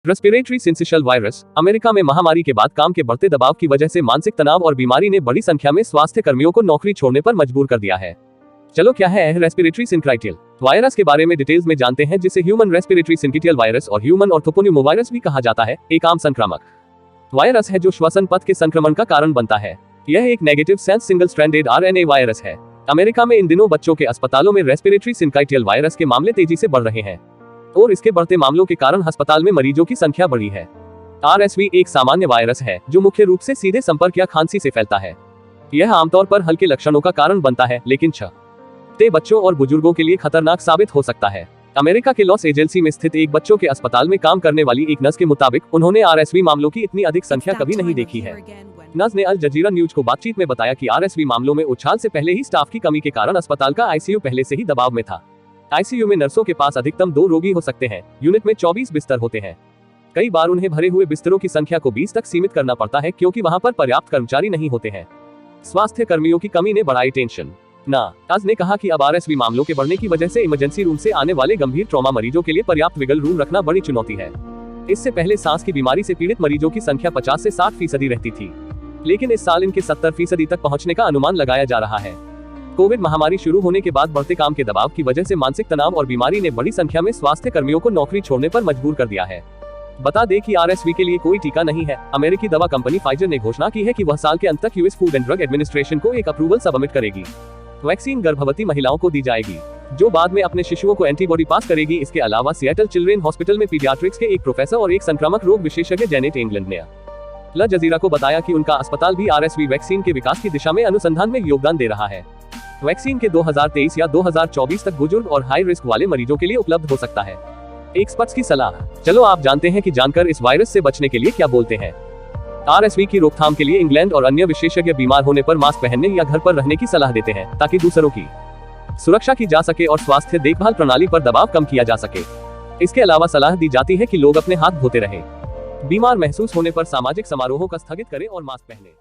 Respiratory syncytial virus America में महामारी के बाद काम के बढ़ते दबाव की वजह से मानसिक तनाव और बीमारी ने बड़ी संख्या में स्वास्थ्य कर्मियों को नौकरी छोड़ने पर मजबूर कर दिया है। चलो क्या है रेस्पिरेटरी सिंक्राइटियल वायरस के बारे में डिटेल्स में जानते हैं, जिसे ह्यूमन रेस्पिरेटरी सिंकिटियल वायरस और ह्यूमन ऑर्थोपोन्यूमोवायरस भी कहा जाता है। एक आम संक्रामक वायरस है जो श्वसन पथ के संक्रमण का कारण बनता है। यह एक negative sense single stranded RNA virus है। अमेरिका में इन दिनों बच्चों के अस्पतालों में रेस्पिरेटरी सिंक्राइटियल वायरस के मामले तेजी से बढ़ रहे हैं और इसके बढ़ते मामलों के कारण अस्पताल में मरीजों की संख्या बढ़ी है। आरएसवी एक सामान्य वायरस है जो मुख्य रूप से सीधे संपर्क या खांसी से फैलता है। यह आमतौर पर हल्के लक्षणों का कारण बनता है, लेकिन छोटे बच्चों और बुजुर्गों के लिए खतरनाक साबित हो सकता है। अमेरिका के लॉस एंजेल्स में स्थित एक बच्चों के अस्पताल में काम करने वाली एक नर्स के मुताबिक उन्होंने आरएसवी मामलों की इतनी अधिक संख्या कभी नहीं देखी है। नर्स ने अल जजीरा न्यूज को बातचीत में बताया कि आरएसवी मामलों में उछाल से पहले ही स्टाफ की कमी के कारण अस्पताल का आईसीयू पहले से ही दबाव में था। आईसीयू में नर्सों के पास अधिकतम 2 रोगी हो सकते हैं। यूनिट में 24 बिस्तर होते हैं। कई बार उन्हें भरे हुए बिस्तरों की संख्या को 20 तक सीमित करना पड़ता है क्योंकि वहां पर पर्याप्त कर्मचारी नहीं होते हैं। स्वास्थ्य कर्मियों की कमी ने बढ़ाई टेंशन। नाज ने कहा कि अब आरएसवी मामलों के बढ़ने की वजह से इमरजेंसी रूम से आने वाले गंभीर ट्रॉमा मरीजों के लिए पर्याप्त विगल रूम रखना बड़ी चुनौती है। इससे पहले सांस की बीमारी से पीड़ित मरीजों की संख्या 50 से 60% रहती थी, लेकिन इस साल इनके 70% तक पहुंचने का अनुमान लगाया जा रहा है। कोविड महामारी शुरू होने के बाद बढ़ते काम के दबाव की वजह से मानसिक तनाव और बीमारी ने बड़ी संख्या में स्वास्थ्य कर्मियों को नौकरी छोड़ने पर मजबूर कर दिया है। बता दें कि आरएसवी के लिए कोई टीका नहीं है। अमेरिकी दवा कंपनी फाइजर ने घोषणा की है कि वह साल के अंत तक US food and drug administration को एक अप्रूवल सबमिट करेगी। वैक्सीन गर्भवती महिलाओं को दी जाएगी, जो बाद में अपने शिशुओं को एंटीबॉडी पास करेगी। इसके अलावा सिएटल चिल्ड्रेन हॉस्पिटल में पीडियाट्रिक्स के एक प्रोफेसर और एक संक्रामक रोग विशेषज्ञ जेनेट इंग्लैंड ने अल जजीरा को बताया कि उनका अस्पताल भी आरएसवी वैक्सीन के विकास की दिशा में अनुसंधान में योगदान दे रहा है। वैक्सीन के 2023 या 2024 तक बुजुर्ग और हाई रिस्क वाले मरीजों के लिए उपलब्ध हो सकता है। एक्सपर्ट्स की सलाह। चलो आप जानते हैं कि जानकर इस वायरस से बचने के लिए क्या बोलते हैं। आरएसवी की रोकथाम के लिए इंग्लैंड और अन्य विशेषज्ञ बीमार होने पर मास्क पहनने या घर पर रहने की सलाह देते हैं, ताकि दूसरों की सुरक्षा की जा सके और स्वास्थ्य देखभाल प्रणाली पर दबाव कम किया जा सके। इसके अलावा सलाह दी जाती है कि लोग अपने हाथ धोते रहें, बीमार महसूस होने पर सामाजिक समारोहों का स्थगित करें और मास्क पहने।